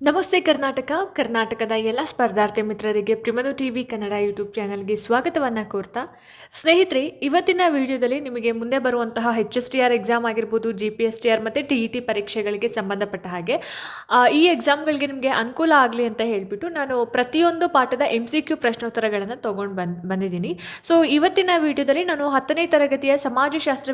ನಮಸ್ತೆ ಕರ್ನಾಟಕ. ಕರ್ನಾಟಕದ ಎಲ್ಲ ಸ್ಪರ್ಧಾರ್ಥಿ ಮಿತ್ರರಿಗೆ ಪ್ರಿಮನು ಟಿವಿ ಕನ್ನಡ ಯೂಟ್ಯೂಬ್ ಚಾನಲ್ಗೆ ಸ್ವಾಗತವನ್ನು ಕೋರ್ತಾ, ಸ್ನೇಹಿತರೆ, ಇವತ್ತಿನ ವಿಡಿಯೋದಲ್ಲಿ ನಿಮಗೆ ಮುಂದೆ ಬರುವಂತಹ HSTR ಎಕ್ಸಾಮ್ ಆಗಿರ್ಬೋದು, GPSTR ಮತ್ತು TET ಪರೀಕ್ಷೆಗಳಿಗೆ ಸಂಬಂಧಪಟ್ಟ ಹಾಗೆ ಈ ಎಕ್ಸಾಮ್ಗಳಿಗೆ ನಿಮಗೆ ಅನುಕೂಲ ಆಗಲಿ ಅಂತ ಹೇಳಿಬಿಟ್ಟು ನಾನು ಪ್ರತಿಯೊಂದು ಪಾಠದ MCQ ಪ್ರಶ್ನೋತ್ತರಗಳನ್ನು ತೊಗೊಂಡು ಬಂದಿದ್ದೀನಿ. ಸೊ ಇವತ್ತಿನ ವಿಡಿಯೋದಲ್ಲಿ ನಾನು 10ನೇ ತರಗತಿಯ ಸಮಾಜಶಾಸ್ತ್ರ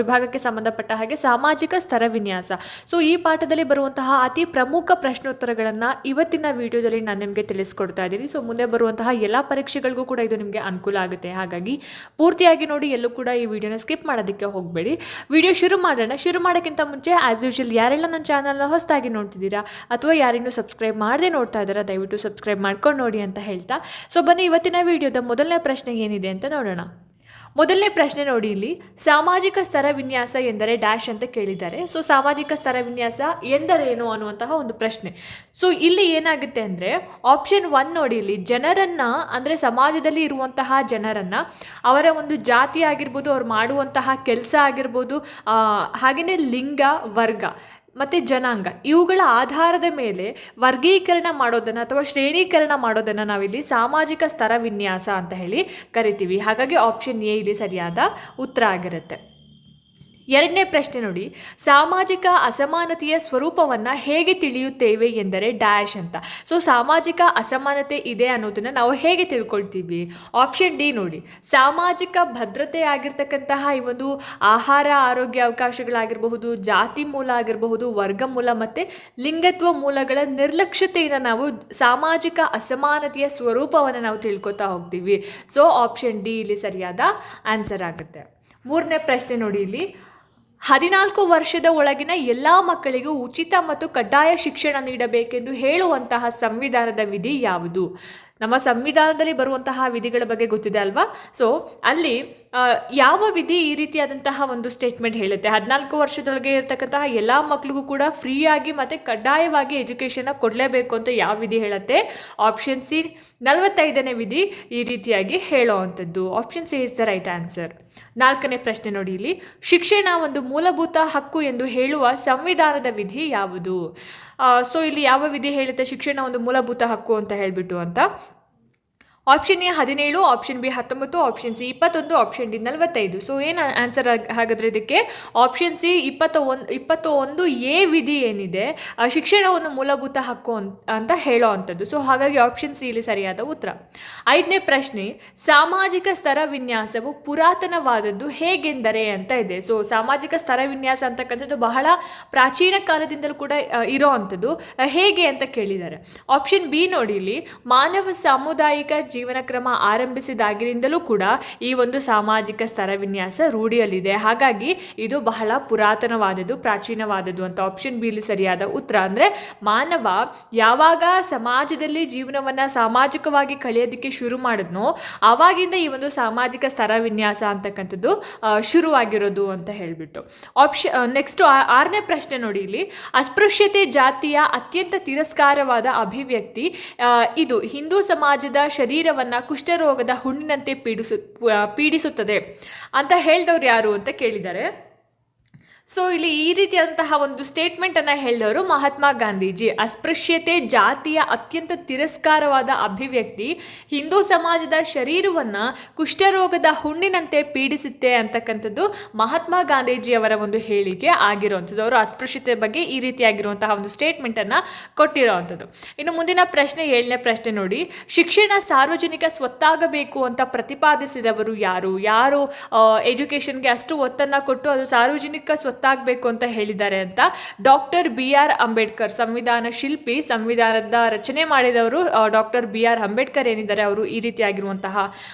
ವಿಭಾಗಕ್ಕೆ ಸಂಬಂಧಪಟ್ಟ ಹಾಗೆ ಸಾಮಾಜಿಕ ಸ್ತರ ವಿನ್ಯಾಸ, ಸೊ ಈ ಪಾಠದಲ್ಲಿ ಬರುವಂತಹ ಅತಿ ಪ್ರಮುಖ ಪ್ರಶ್ನೋತ್ತರಗಳನ್ನು ಇವತ್ತಿನ ವಿಡಿಯೋದಲ್ಲಿ ನಾನು ನಿಮಗೆ ತಿಳಿಸ್ಕೊಡ್ತಾ ಇದ್ದೀನಿ. ಸೊ ಮುಂದೆ ಬರುವಂತಹ ಎಲ್ಲ ಪರೀಕ್ಷೆಗಳಿಗೂ ಕೂಡ ಇದು ನಿಮಗೆ ಅನುಕೂಲ ಆಗುತ್ತೆ. ಹಾಗಾಗಿ ಪೂರ್ತಿಯಾಗಿ ನೋಡಿ, ಎಲ್ಲೂ ಕೂಡ ಈ ವಿಡಿಯೋನ ಸ್ಕಿಪ್ ಮಾಡೋದಕ್ಕೆ ಹೋಗಬೇಡಿ. ವಿಡಿಯೋ ಶುರು ಮಾಡೋಣ. ಶುರು ಮಾಡೋಕ್ಕಿಂತ ಮುಂಚೆ ಆ್ಯಸ್ ಯೂಶುವಲ್ ಯಾರೆಲ್ಲ ನನ್ನ ಚಾನಲ್ನ ಹೊಸದಾಗಿ ನೋಡ್ತಿದ್ದೀರಾ ಅಥವಾ ಯಾರಿನ್ನೂ ಸಬ್ಸ್ಕ್ರೈಬ್ ಮಾಡದೆ ನೋಡ್ತಾ ಇದ್ದೀರಾ, ದಯವಿಟ್ಟು ಸಬ್ಸ್ಕ್ರೈಬ್ ಮಾಡ್ಕೊಂಡು ನೋಡಿ ಅಂತ ಹೇಳ್ತಾ, ಸೊ ಬನ್ನಿ ಇವತ್ತಿನ ವಿಡಿಯೋದ ಮೊದಲನೇ ಪ್ರಶ್ನೆ ಏನಿದೆ ಅಂತ ನೋಡೋಣ. ಮೊದಲನೇ ಪ್ರಶ್ನೆ ನೋಡಿ, ಇಲ್ಲಿ ಸಾಮಾಜಿಕ ಸ್ತರ ವಿನ್ಯಾಸ ಎಂದರೆ ಡ್ಯಾಶ್ ಅಂತ ಕೇಳಿದ್ದಾರೆ. ಸೊ ಸಾಮಾಜಿಕ ಸ್ತರ ವಿನ್ಯಾಸ ಎಂದರೇನು ಅನ್ನುವಂತಹ ಒಂದು ಪ್ರಶ್ನೆ. ಸೊ ಇಲ್ಲಿ ಏನಾಗುತ್ತೆ ಅಂದರೆ ಆಪ್ಷನ್ 1 ನೋಡಿ, ಇಲ್ಲಿ ಜನರನ್ನು ಅಂದರೆ ಸಮಾಜದಲ್ಲಿ ಇರುವಂತಹ ಜನರನ್ನು ಅವರ ಒಂದು ಜಾತಿ ಆಗಿರ್ಬೋದು, ಅವ್ರು ಮಾಡುವಂತಹ ಕೆಲಸ ಆಗಿರ್ಬೋದು, ಹಾಗೆಯೇ ಲಿಂಗ, ವರ್ಗ ಮತ್ತು ಜನಾಂಗ ಇವುಗಳ ಆಧಾರದ ಮೇಲೆ ವರ್ಗೀಕರಣ ಮಾಡೋದನ್ನು ಅಥವಾ ಶ್ರೇಣೀಕರಣ ಮಾಡೋದನ್ನು ನಾವಿಲ್ಲಿ ಸಾಮಾಜಿಕ ಸ್ತರ ವಿನ್ಯಾಸ ಅಂತ ಹೇಳಿ ಕರಿತೀವಿ. ಹಾಗಾಗಿ ಆಪ್ಷನ್ ಎ ಇಲ್ಲಿ ಸರಿಯಾದ ಉತ್ತರ ಆಗಿರುತ್ತೆ. ಎರಡನೇ ಪ್ರಶ್ನೆ ನೋಡಿ, ಸಾಮಾಜಿಕ ಅಸಮಾನತೆಯ ಸ್ವರೂಪವನ್ನು ಹೇಗೆ ತಿಳಿಯುತ್ತೇವೆ ಎಂದರೆ ಡ್ಯಾಶ್ ಅಂತ. ಸೊ ಸಾಮಾಜಿಕ ಅಸಮಾನತೆ ಇದೆ ಅನ್ನೋದನ್ನು ನಾವು ಹೇಗೆ ತಿಳ್ಕೊಳ್ತೀವಿ? ಆಪ್ಷನ್ ಡಿ ನೋಡಿ, ಸಾಮಾಜಿಕ ಭದ್ರತೆ ಆಗಿರ್ತಕ್ಕಂತಹ ಈ ಒಂದು ಆಹಾರ ಆರೋಗ್ಯ ಅವಕಾಶಗಳಾಗಿರಬಹುದು, ಜಾತಿ ಮೂಲ ಆಗಿರಬಹುದು, ವರ್ಗ ಮೂಲ ಮತ್ತು ಲಿಂಗತ್ವ ಮೂಲಗಳ ನಿರ್ಲಕ್ಷ್ಯತೆಯಿಂದ ನಾವು ಸಾಮಾಜಿಕ ಅಸಮಾನತೆಯ ಸ್ವರೂಪವನ್ನು ನಾವು ತಿಳ್ಕೊತಾ ಹೋಗ್ತೀವಿ. ಸೊ ಆಪ್ಷನ್ ಡಿ ಇಲ್ಲಿ ಸರಿಯಾದ ಆನ್ಸರ್ ಆಗುತ್ತೆ. ಮೂರನೇ ಪ್ರಶ್ನೆ ನೋಡಿ, ಇಲ್ಲಿ 14 ವರ್ಷದ ಒಳಗಿನ ಎಲ್ಲ ಮಕ್ಕಳಿಗೂ ಉಚಿತ ಮತ್ತು ಕಡ್ಡಾಯ ಶಿಕ್ಷಣ ನೀಡಬೇಕೆಂದು ಹೇಳುವಂತಹ ಸಂವಿಧಾನದ ವಿಧಿ ಯಾವುದು? ನಮ್ಮ ಸಂವಿಧಾನದಲ್ಲಿ ಬರುವಂತಹ ವಿಧಿಗಳ ಬಗ್ಗೆ ಗೊತ್ತಿದೆ ಅಲ್ವಾ? ಸೊ ಅಲ್ಲಿ ಯಾವ ವಿಧಿ ಈ ರೀತಿಯಾದಂತಹ ಒಂದು ಸ್ಟೇಟ್ಮೆಂಟ್ ಹೇಳುತ್ತೆ? 14 ವರ್ಷದೊಳಗೆ ಇರತಕ್ಕಂತಹ ಎಲ್ಲ ಮಕ್ಕಳಿಗೂ ಕೂಡ ಫ್ರೀಯಾಗಿ ಮತ್ತು ಕಡ್ಡಾಯವಾಗಿ ಎಜುಕೇಷನ್ನ ಕೊಡಲೇಬೇಕು ಅಂತ ಯಾವ ವಿಧಿ ಹೇಳುತ್ತೆ? ಆಪ್ಷನ್ ಸಿ 45ನೇ ವಿಧಿ ಈ ರೀತಿಯಾಗಿ ಹೇಳೋ ಅಂಥದ್ದು. Option C is the right answer. ನಾಲ್ಕನೇ ಪ್ರಶ್ನೆ ನೋಡಿ, ಇಲ್ಲಿ ಶಿಕ್ಷಣ ಒಂದು ಮೂಲಭೂತ ಹಕ್ಕು ಎಂದು ಹೇಳುವ ಸಂವಿಧಾನದ ವಿಧಿ ಯಾವುದು? ಸೊ ಇಲ್ಲಿ ಯಾವ ವಿಧಿ ಹೇಳುತ್ತೆ ಶಿಕ್ಷಣ ಒಂದು ಮೂಲಭೂತ ಹಕ್ಕು ಅಂತ ಹೇಳಿಬಿಟ್ಟು ಅಂತ? Option A 17, option B 19, option C 21, option D 45. So ಏನು ಆನ್ಸರ್ ಹಾಗಾದರೆ ಇದಕ್ಕೆ? ಆಪ್ಷನ್ ಸಿ 21 ಎ ವಿಧಿ ಏನಿದೆ ಶಿಕ್ಷಣ ಒಂದು ಮೂಲಭೂತ ಹಕ್ಕು ಅಂತ ಹೇಳೋ ಅಂಥದ್ದು. ಸೊ ಹಾಗಾಗಿ ಆಪ್ಷನ್ ಸಿ ಇಲ್ಲಿ ಸರಿಯಾದ ಉತ್ತರ. ಐದನೇ ಪ್ರಶ್ನೆ, ಸಾಮಾಜಿಕ ಸ್ತರ ವಿನ್ಯಾಸವು ಪುರಾತನವಾದದ್ದು ಹೇಗೆಂದರೆ ಅಂತ ಇದೆ. ಸೊ ಸಾಮಾಜಿಕ ಸ್ತರ ವಿನ್ಯಾಸ ಅಂತಕ್ಕಂಥದ್ದು ಬಹಳ ಪ್ರಾಚೀನ ಕಾಲದಿಂದಲೂ ಕೂಡ ಇರೋ ಅಂಥದ್ದು, ಹೇಗೆ ಅಂತ ಕೇಳಿದ್ದಾರೆ. ಆಪ್ಷನ್ ಬಿ ನೋಡಿ, ಇಲ್ಲಿ ಮಾನವ ಸಾಮುದಾಯಿಕ ಜೀವನ ಕ್ರಮ ಆರಂಭಿಸಿದಾಗಿನಿಂದಲೂ ಕೂಡ ಈ ಒಂದು ಸಾಮಾಜಿಕ ಸ್ತರ ವಿನ್ಯಾಸ ರೂಢಿಯಲ್ಲಿದೆ. ಹಾಗಾಗಿ ಇದು ಬಹಳ ಪುರಾತನವಾದದ್ದು, ಪ್ರಾಚೀನವಾದದ್ದು ಅಂತ ಆಪ್ಷನ್ ಬಿ ಇಲ್ಲಿ ಸರಿಯಾದ ಉತ್ತರ. ಅಂದರೆ ಮಾನವ ಯಾವಾಗ ಸಮಾಜದಲ್ಲಿ ಜೀವನವನ್ನು ಸಾಮಾಜಿಕವಾಗಿ ಕಳೆಯೋದಕ್ಕೆ ಶುರು ಮಾಡಿದ್ನೋ ಆವಾಗಿಂದ ಈ ಒಂದು ಸಾಮಾಜಿಕ ಸ್ತರ ವಿನ್ಯಾಸ ಅಂತಕ್ಕಂಥದ್ದು ಶುರುವಾಗಿರೋದು ಅಂತ ಹೇಳಿಬಿಟ್ಟು. ನೆಕ್ಸ್ಟ್ 6ನೇ ಪ್ರಶ್ನೆ ನೋಡಿ, ಇಲ್ಲಿ ಅಸ್ಪೃಶ್ಯತೆ ಜಾತಿಯ ಅತ್ಯಂತ ತಿರಸ್ಕಾರವಾದ ಅಭಿವ್ಯಕ್ತಿ, ಇದು ಹಿಂದೂ ಸಮಾಜದ ಶರೀರವನ್ನು ಕುಷ್ಠರೋಗದ ಹುಣ್ಣಿನಂತೆ ಪೀಡಿಸುತ್ತದೆ ಅಂತ ಹೇಳಿದವರು ಯಾರು ಅಂತ ಕೇಳಿದ್ದಾರೆ. ಸೊ ಇಲ್ಲಿ ಈ ರೀತಿಯಾದಂತಹ ಒಂದು ಸ್ಟೇಟ್ಮೆಂಟನ್ನು ಹೇಳಿದವರು ಮಹಾತ್ಮ ಗಾಂಧೀಜಿ. ಅಸ್ಪೃಶ್ಯತೆ ಜಾತಿಯ ಅತ್ಯಂತ ತಿರಸ್ಕಾರವಾದ ಅಭಿವ್ಯಕ್ತಿ ಹಿಂದೂ ಸಮಾಜದ ಶರೀರವನ್ನು ಕುಷ್ಠರೋಗದ ಹುಣ್ಣಿನಂತೆ ಪೀಡಿಸುತ್ತೆ ಅಂತಕ್ಕಂಥದ್ದು ಮಹಾತ್ಮ ಗಾಂಧೀಜಿಯವರ ಒಂದು ಹೇಳಿಕೆ ಆಗಿರುವಂಥದ್ದು. ಅವರು ಅಸ್ಪೃಶ್ಯತೆ ಬಗ್ಗೆ ಈ ರೀತಿಯಾಗಿರುವಂತಹ ಒಂದು ಸ್ಟೇಟ್ಮೆಂಟನ್ನು ಕೊಟ್ಟಿರೋವಂಥದ್ದು. ಇನ್ನು ಮುಂದಿನ ಪ್ರಶ್ನೆ 7ನೇ ಪ್ರಶ್ನೆ ನೋಡಿ, ಶಿಕ್ಷಣ ಸಾರ್ವಜನಿಕ ಸ್ವತ್ತಾಗಬೇಕು ಅಂತ ಪ್ರತಿಪಾದಿಸಿದವರು ಯಾರು? ಯಾರು ಎಜುಕೇಷನ್ಗೆ ಅಷ್ಟು ಒತ್ತನ್ನು ಕೊಟ್ಟು ಅದು ಸಾರ್ವಜನಿಕ ಗೊತ್ತಾಗಬೇಕು ಅಂತ ಹೇಳಿದ್ದಾರೆ ಅಂತ? ಡಾಕ್ಟರ್ BR ಅಂಬೇಡ್ಕರ್, ಸಂವಿಧಾನ ಶಿಲ್ಪಿ, ಸಂವಿಧಾನದ ರಚನೆ ಮಾಡಿದವರು ಡಾಕ್ಟರ್ BR ಅಂಬೇಡ್ಕರ್ ಏನಿದ್ದಾರೆ ಅವರು ಈ ರೀತಿಯಾಗಿರುವಂತಹ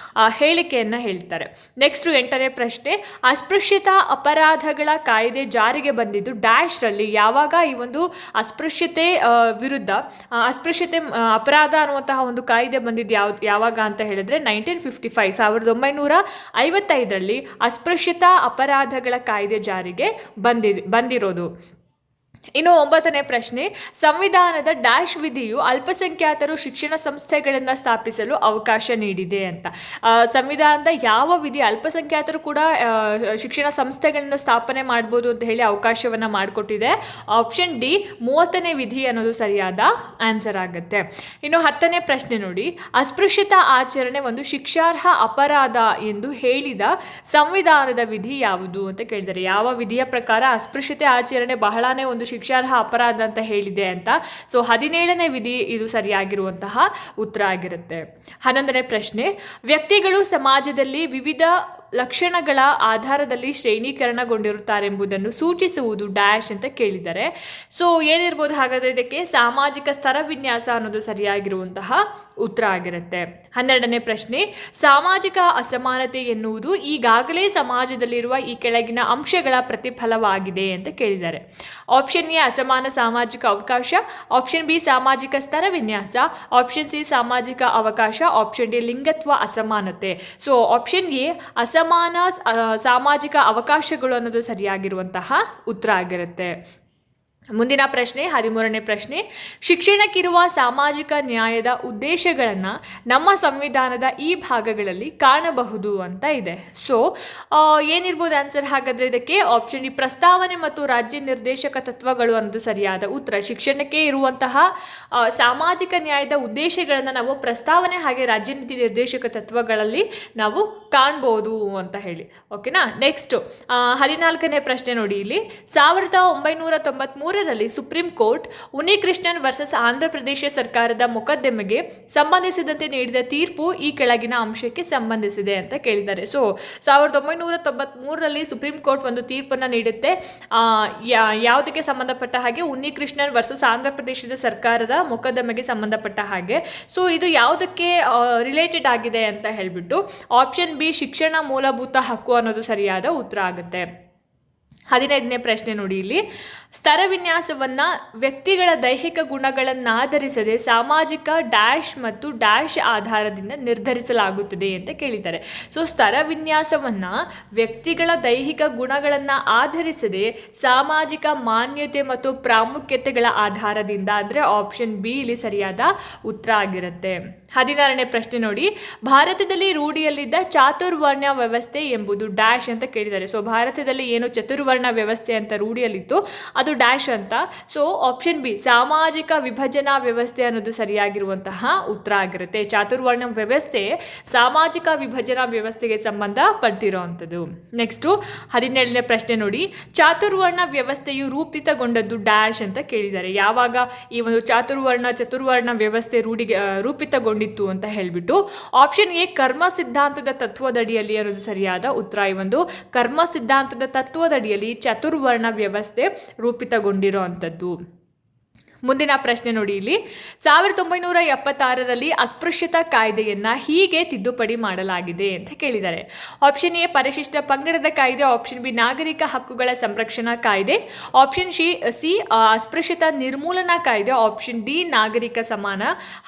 ಹೇಳಿಕೆಯನ್ನು ಹೇಳ್ತಾರೆ. ನೆಕ್ಸ್ಟ್ 8ನೇ ಪ್ರಶ್ನೆ, ಅಸ್ಪೃಶ್ಯತಾ ಅಪರಾಧಗಳ ಕಾಯ್ದೆ ಜಾರಿಗೆ ಬಂದಿದ್ದು ಡ್ಯಾಶ್ ರಲ್ಲಿ ಯಾವಾಗ? ಈ ಒಂದು ಅಸ್ಪೃಶ್ಯತೆ ವಿರುದ್ಧ ಅಸ್ಪೃಶ್ಯತೆ ಅಪರಾಧ ಅನ್ನುವಂತಹ ಒಂದು ಕಾಯ್ದೆ ಬಂದಿದ್ದು ಯಾವಾಗ ಅಂತ ಹೇಳಿದ್ರೆ 1955, 1955ರಲ್ಲಿ ಅಸ್ಪೃಶ್ಯತಾ ಅಪರಾಧಗಳ ಕಾಯ್ದೆ ಜಾರಿಗೆ ಬಂದಿರೋದು. ಇನ್ನು 9ನೇ ಪ್ರಶ್ನೆ, ಸಂವಿಧಾನದ ಡ್ಯಾಶ್ ವಿಧಿಯು ಅಲ್ಪಸಂಖ್ಯಾತರು ಶಿಕ್ಷಣ ಸಂಸ್ಥೆಗಳನ್ನು ಸ್ಥಾಪಿಸಲು ಅವಕಾಶ ನೀಡಿದೆ ಅಂತ. ಸಂವಿಧಾನದ ಯಾವ ವಿಧಿ ಅಲ್ಪಸಂಖ್ಯಾತರು ಕೂಡ ಶಿಕ್ಷಣ ಸಂಸ್ಥೆಗಳನ್ನು ಸ್ಥಾಪನೆ ಮಾಡ್ಬೋದು ಅಂತ ಹೇಳಿ ಅವಕಾಶವನ್ನು ಮಾಡಿಕೊಟ್ಟಿದೆ? ಆಪ್ಷನ್ ಡಿ 30ನೇ ವಿಧಿ ಅನ್ನೋದು ಸರಿಯಾದ ಆನ್ಸರ್ ಆಗುತ್ತೆ. ಇನ್ನು 10ನೇ ಪ್ರಶ್ನೆ ನೋಡಿ, ಅಸ್ಪೃಶ್ಯತಾ ಆಚರಣೆ ಒಂದು ಶಿಕ್ಷಾರ್ಹ ಅಪರಾಧ ಎಂದು ಹೇಳಿದ ಸಂವಿಧಾನದ ವಿಧಿ ಯಾವುದು ಅಂತ ಕೇಳಿದ್ದಾರೆ. ಯಾವ ವಿಧಿಯ ಪ್ರಕಾರ ಅಸ್ಪೃಶ್ಯತೆ ಆಚರಣೆ ಬಹಳಾನೇ ಒಂದು ಶಿಕ್ಷಾರ್ಹ ಅಪರಾಧ ಅಂತ ಹೇಳಿದೆ ಅಂತ. ಸೊ 17ನೇ ವಿಧಿ ಇದು ಸರಿಯಾಗಿರುವಂತಹ ಉತ್ತರ ಆಗಿರುತ್ತೆ. 11ನೇ ಪ್ರಶ್ನೆ, ವ್ಯಕ್ತಿಗಳು ಸಮಾಜದಲ್ಲಿ ವಿವಿಧ ಲಕ್ಷಣಗಳ ಆಧಾರದಲ್ಲಿ ಶ್ರೇಣೀಕರಣಗೊಂಡಿರುತ್ತಾರೆ ಎಂಬುದನ್ನು ಸೂಚಿಸುವುದು ಡ್ಯಾಶ್ ಅಂತ ಕೇಳಿದ್ದಾರೆ. ಸೊ ಏನಿರ್ಬೋದು ಹಾಗಾದರೆ ಇದಕ್ಕೆ? ಸಾಮಾಜಿಕ ಸ್ತರ ವಿನ್ಯಾಸ ಅನ್ನೋದು ಸರಿಯಾಗಿರುವಂತಹ ಉತ್ತರ ಆಗಿರುತ್ತೆ. 12ನೇ ಪ್ರಶ್ನೆ, ಸಾಮಾಜಿಕ ಅಸಮಾನತೆ ಎನ್ನುವುದು ಈಗಾಗಲೇ ಸಮಾಜದಲ್ಲಿರುವ ಈ ಕೆಳಗಿನ ಅಂಶಗಳ ಪ್ರತಿಫಲವಾಗಿದೆ ಅಂತ ಕೇಳಿದ್ದಾರೆ. ಆಪ್ಷನ್ ಎ ಅಸಮಾನ ಸಾಮಾಜಿಕ ಅವಕಾಶ, ಆಪ್ಷನ್ ಬಿ ಸಾಮಾಜಿಕ ಸ್ತರ ವಿನ್ಯಾಸ, ಆಪ್ಷನ್ ಸಿ ಸಾಮಾಜಿಕ ಅವಕಾಶ, ಆಪ್ಷನ್ ಡಿ ಲಿಂಗತ್ವ ಅಸಮಾನತೆ. ಸೊ ಆಪ್ಷನ್ ಎ ಅಸಮಾನ ಸಾಮಾಜಿಕ ಅವಕಾಶಗಳು ಅನ್ನೋದು ಸರಿಯಾಗಿರುವಂತಹ ಉತ್ತರ ಆಗಿರುತ್ತೆ. ಮುಂದಿನ ಪ್ರಶ್ನೆ 13ನೇ ಪ್ರಶ್ನೆ, ಶಿಕ್ಷಣಕ್ಕಿರುವ ಸಾಮಾಜಿಕ ನ್ಯಾಯದ ಉದ್ದೇಶಗಳನ್ನು ನಮ್ಮ ಸಂವಿಧಾನದ ಈ ಭಾಗಗಳಲ್ಲಿ ಕಾಣಬಹುದು ಅಂತ ಇದೆ. ಸೊ ಏನಿರ್ಬೋದು ಆನ್ಸರ್ ಹಾಗಾದರೆ ಇದಕ್ಕೆ? ಆಪ್ಷನ್ ಡಿ ಪ್ರಸ್ತಾವನೆ ಮತ್ತು ರಾಜ್ಯ ನಿರ್ದೇಶಕ ತತ್ವಗಳು ಅನ್ನೋದು ಸರಿಯಾದ ಉತ್ತರ. ಶಿಕ್ಷಣಕ್ಕೆ ಇರುವಂತಹ ಸಾಮಾಜಿಕ ನ್ಯಾಯದ ಉದ್ದೇಶಗಳನ್ನು ನಾವು ಪ್ರಸ್ತಾವನೆ ಹಾಗೆ ರಾಜ್ಯ ನೀತಿ ನಿರ್ದೇಶಕ ತತ್ವಗಳಲ್ಲಿ ನಾವು ಕಾಣ್ಬೋದು ಅಂತ ಹೇಳಿ. ಓಕೆನಾ? ನೆಕ್ಸ್ಟ್ 14ನೇ ಪ್ರಶ್ನೆ ನೋಡಿ, ಇಲ್ಲಿ 1993ರಲ್ಲಿ Supreme Court Unnikrishnan versus Andhra Pradesh ಸರ್ಕಾರದ ಮೊಕದ್ದಮೆಗೆ ಸಂಬಂಧಿಸಿದಂತೆ ನೀಡಿದ ತೀರ್ಪು ಈ ಕೆಳಗಿನ ಅಂಶಕ್ಕೆ ಸಂಬಂಧಿಸಿದೆ ಅಂತ ಕೇಳಿದ್ದಾರೆ. ಸೊ 1993ರಲ್ಲಿ ಸುಪ್ರೀಂ ಕೋರ್ಟ್ ಒಂದು ತೀರ್ಪನ್ನು ನೀಡುತ್ತೆ. ಯಾವುದಕ್ಕೆ ಸಂಬಂಧಪಟ್ಟ ಹಾಗೆ? ಉನ್ನಿಕೃಷ್ಣನ್ ವರ್ಸಸ್ ಆಂಧ್ರ ಪ್ರದೇಶದ ಸರ್ಕಾರದ ಮೊಕದ್ದಮೆಗೆ ಸಂಬಂಧಪಟ್ಟ ಹಾಗೆ. ಸೊ ಇದು ಯಾವುದಕ್ಕೆ ರಿಲೇಟೆಡ್ ಆಗಿದೆ ಅಂತ ಹೇಳಿಬಿಟ್ಟು ಆಪ್ಷನ್ ಬಿ ಶಿಕ್ಷಣ ಮೂಲಭೂತ ಹಕ್ಕು ಅನ್ನೋದು ಸರಿಯಾದ ಉತ್ತರ ಆಗುತ್ತೆ. 15ನೇ ಪ್ರಶ್ನೆ ನೋಡಿ, ಇಲ್ಲಿ ಸ್ತರ ವಿನ್ಯಾಸವನ್ನು ವ್ಯಕ್ತಿಗಳ ದೈಹಿಕ ಗುಣಗಳನ್ನಾಧರಿಸದೆ ಸಾಮಾಜಿಕ ಡ್ಯಾಶ್ ಮತ್ತು ಡ್ಯಾಶ್ ಆಧಾರದಿಂದ ನಿರ್ಧರಿಸಲಾಗುತ್ತದೆ ಅಂತ ಕೇಳಿದ್ದಾರೆ. ಸೊ ಸ್ತರ ವಿನ್ಯಾಸವನ್ನು ವ್ಯಕ್ತಿಗಳ ದೈಹಿಕ ಗುಣಗಳನ್ನು ಆಧರಿಸದೆ ಸಾಮಾಜಿಕ ಮಾನ್ಯತೆ ಮತ್ತು ಪ್ರಾಮುಖ್ಯತೆಗಳ ಆಧಾರದಿಂದ, ಅಂದರೆ ಆಪ್ಷನ್ ಬಿ ಇಲ್ಲಿ ಸರಿಯಾದ ಉತ್ತರ ಆಗಿರುತ್ತೆ. 16ನೇ ಪ್ರಶ್ನೆ ನೋಡಿ, ಭಾರತದಲ್ಲಿ ರೂಢಿಯಲ್ಲಿದ್ದ ಚಾತುರ್ವರ್ಣ ವ್ಯವಸ್ಥೆ ಎಂಬುದು ಡ್ಯಾಶ್ ಅಂತ ಕೇಳಿದ್ದಾರೆ. ಸೊ ಭಾರತದಲ್ಲಿ ಏನು ಚತುರ್ವರ್ಣ ವ್ಯವಸ್ಥೆ ಅಂತ ರೂಢಿಯಲ್ಲಿತ್ತು ಅದು ಡ್ಯಾಶ್ ಅಂತ. ಸೊ ಆಪ್ಷನ್ ಬಿ ಸಾಮಾಜಿಕ ವಿಭಜನಾ ವ್ಯವಸ್ಥೆ ಅನ್ನೋದು ಸರಿಯಾಗಿರುವಂತಹ ಉತ್ತರ ಆಗಿರುತ್ತೆ. ಚಾತುರ್ವರ್ಣ ವ್ಯವಸ್ಥೆ ಸಾಮಾಜಿಕ ವಿಭಜನಾ ವ್ಯವಸ್ಥೆಗೆ ಸಂಬಂಧಪಟ್ಟಿರುವಂಥದ್ದು. ನೆಕ್ಸ್ಟು 17ನೇ ಪ್ರಶ್ನೆ ನೋಡಿ, ಚಾತುರ್ವರ್ಣ ವ್ಯವಸ್ಥೆಯು ರೂಪಿತಗೊಂಡದ್ದು ಡ್ಯಾಶ್ ಅಂತ ಕೇಳಿದ್ದಾರೆ. ಯಾವಾಗ ಈ ಒಂದು ಚತುರ್ವರ್ಣ ವ್ಯವಸ್ಥೆ ರೂಪಿತಗೊಂಡಿತ್ತು ಅಂತ ಹೇಳಿಬಿಟ್ಟು ಆಪ್ಷನ್ ಎ ಕರ್ಮ ಸಿದ್ಧಾಂತದ ತತ್ವದಡಿಯಲ್ಲಿ ಅನ್ನೋದು ಸರಿಯಾದ ಉತ್ತರ. ಈ ಒಂದು ಕರ್ಮ ಸಿದ್ಧಾಂತದ ತತ್ವದಡಿಯಲ್ಲಿ ಚತುರ್ವರ್ಣ ವ್ಯವಸ್ಥೆ ರೂಪಿತಗೊಂಡಿರೋ ಅಂಥದ್ದು. ಮುಂದಿನ ಪ್ರಶ್ನೆ ನೋಡಿ, ಇಲ್ಲಿ 1976ರಲ್ಲಿ ಅಸ್ಪೃಶ್ಯತಾ ಕಾಯ್ದೆಯನ್ನು ಹೀಗೆ ತಿದ್ದುಪಡಿ ಮಾಡಲಾಗಿದೆ ಅಂತ ಕೇಳಿದ್ದಾರೆ. ಆಪ್ಷನ್ ಎ ಪರಿಶಿಷ್ಟ ಪಂಗಡದ ಕಾಯ್ದೆ, ಆಪ್ಷನ್ ಬಿ ನಾಗರಿಕ ಹಕ್ಕುಗಳ ಸಂರಕ್ಷಣಾ ಕಾಯ್ದೆ, ಆಪ್ಷನ್ ಸಿ ಅಸ್ಪೃಶ್ಯತಾ ನಿರ್ಮೂಲನಾ ಕಾಯ್ದೆ, ಆಪ್ಷನ್ ಡಿ ನಾಗರಿಕ ಸಮಾನ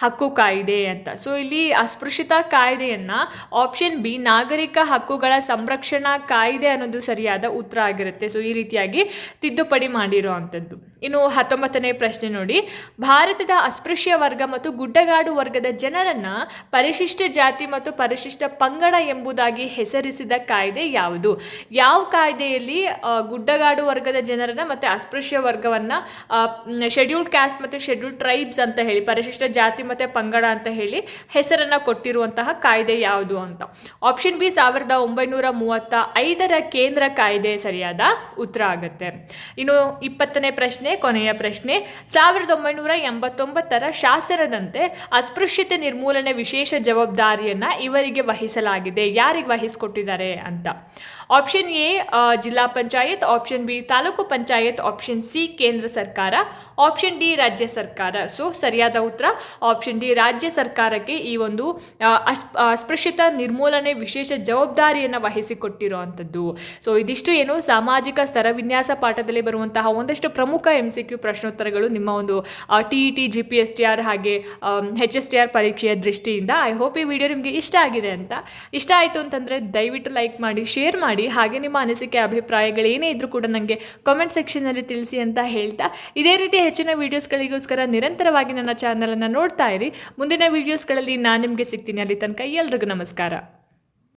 ಹಕ್ಕು ಕಾಯ್ದೆ ಅಂತ. ಸೊ ಇಲ್ಲಿ ಅಸ್ಪೃಶ್ಯತಾ ಕಾಯ್ದೆಯನ್ನು ಆಪ್ಷನ್ ಬಿ ನಾಗರಿಕ ಹಕ್ಕುಗಳ ಸಂರಕ್ಷಣಾ ಕಾಯ್ದೆ ಅನ್ನೋದು ಸರಿಯಾದ ಉತ್ತರ ಆಗಿರುತ್ತೆ. ಸೊ ಈ ರೀತಿಯಾಗಿ ತಿದ್ದುಪಡಿ ಮಾಡಿರೋ ಅಂಥದ್ದು. ಇನ್ನು 19ನೇ ಪ್ರಶ್ನೆ ನೋಡಿ, ಭಾರತದ ಅಸ್ಪೃಶ್ಯ ವರ್ಗ ಮತ್ತು ಗುಡ್ಡಗಾಡು ವರ್ಗದ ಜನರನ್ನ ಪರಿಶಿಷ್ಟ ಜಾತಿ ಮತ್ತು ಪರಿಶಿಷ್ಟ ಪಂಗಡ ಎಂಬುದಾಗಿ ಹೆಸರಿಸಿದ ಕಾಯ್ದೆ ಯಾವುದು? ಯಾವ ಕಾಯ್ದೆಯಲ್ಲಿ ಗುಡ್ಡಗಾಡು ವರ್ಗದ ಜನರನ್ನ ಮತ್ತು ಅಸ್ಪೃಶ್ಯ ವರ್ಗವನ್ನ ಶೆಡ್ಯೂಲ್ಡ್ ಕ್ಯಾಸ್ಟ್ ಮತ್ತು ಶೆಡ್ಯೂಲ್ಡ್ ಟ್ರೈಬ್ಸ್ ಅಂತ ಹೇಳಿ ಪರಿಶಿಷ್ಟ ಜಾತಿ ಮತ್ತು ಪಂಗಡ ಅಂತ ಹೇಳಿ ಹೆಸರನ್ನು ಕೊಟ್ಟಿರುವಂತಹ ಕಾಯ್ದೆ ಯಾವುದು ಅಂತ. ಆಪ್ಷನ್ ಬಿ 1935ರ ಕೇಂದ್ರ ಕಾಯ್ದೆ ಸರಿಯಾದ ಉತ್ತರ ಆಗುತ್ತೆ. ಇನ್ನು 20ನೇ ಪ್ರಶ್ನೆ, ಕೊನೆಯ ಪ್ರಶ್ನೆ, 1989ರ ಶಾಸನದಂತೆ ಅಸ್ಪೃಶ್ಯತೆ ನಿರ್ಮೂಲನೆ ವಿಶೇಷ ಜವಾಬ್ದಾರಿಯನ್ನು ಇವರಿಗೆ ವಹಿಸಲಾಗಿದೆ. ಯಾರಿಗೆ ವಹಿಸಿಕೊಟ್ಟಿದ್ದಾರೆ ಅಂತ? ಆಪ್ಷನ್ ಎ ಜಿಲ್ಲಾ panchayat, option B taluk panchayat, option C ಕೇಂದ್ರ ಸರ್ಕಾರ, ಆಪ್ಷನ್ ಡಿ ರಾಜ್ಯ ಸರ್ಕಾರ. ಸೊ ಸರಿಯಾದ ಉತ್ತರ ಆಪ್ಷನ್ ಡಿ ರಾಜ್ಯ ಸರ್ಕಾರಕ್ಕೆ ಈ ಒಂದು ಅಸ್ಪೃಶ್ಯತಾ ನಿರ್ಮೂಲನೆ ವಿಶೇಷ ಜವಾಬ್ದಾರಿಯನ್ನು ವಹಿಸಿಕೊಟ್ಟಿರುವಂಥದ್ದು. ಸೊ ಇದಿಷ್ಟು ಏನು ಸಾಮಾಜಿಕ ಸ್ತರವಿನ್ಯಾಸ ಪಾಠದಲ್ಲಿ ಬರುವಂತಹ ಒಂದಷ್ಟು ಪ್ರಮುಖ MCQ ಪ್ರಶ್ನೋತ್ತರಗಳು ನಿಮ್ಮ ಒಂದು TET GPSTR ಹಾಗೆ HSTR ಪರೀಕ್ಷೆಯ ದೃಷ್ಟಿಯಿಂದ. ಐ ಹೋಪ್ ಈ ವಿಡಿಯೋ ನಿಮಗೆ ಇಷ್ಟ ಆಗಿದೆ ಅಂತ. ಇಷ್ಟ ಆಯಿತು ಅಂತಂದರೆ ದಯವಿಟ್ಟು ಲೈಕ್ ಮಾಡಿ, ಶೇರ್ ಮಾಡಿ, ಹಾಗೆ ನಿಮ್ಮ ಅನಿಸಿಕೆ ಅಭಿಪ್ರಾಯಗಳು ಏನೇ ಇದ್ರೂ ಕೂಡ ನನಗೆ ಕಾಮೆಂಟ್ ಸೆಕ್ಷನಲ್ಲಿ ತಿಳಿಸಿ ಅಂತ ಹೇಳ್ತಾ, ಇದೇ ರೀತಿ ಹೆಚ್ಚಿನ ವೀಡಿಯೋಸ್ಗಳಿಗೋಸ್ಕರ ನಿರಂತರವಾಗಿ ನನ್ನ ಚಾನಲನ್ನು ನೋಡ್ತಾ ಇರಿ. ಮುಂದಿನ ವೀಡಿಯೋಸ್ಗಳಲ್ಲಿ ನಾನು ನಿಮಗೆ ಸಿಗ್ತೀನಿ. ಅಲ್ಲಿ ತನಕ ಎಲ್ರಿಗೂ ನಮಸ್ಕಾರ.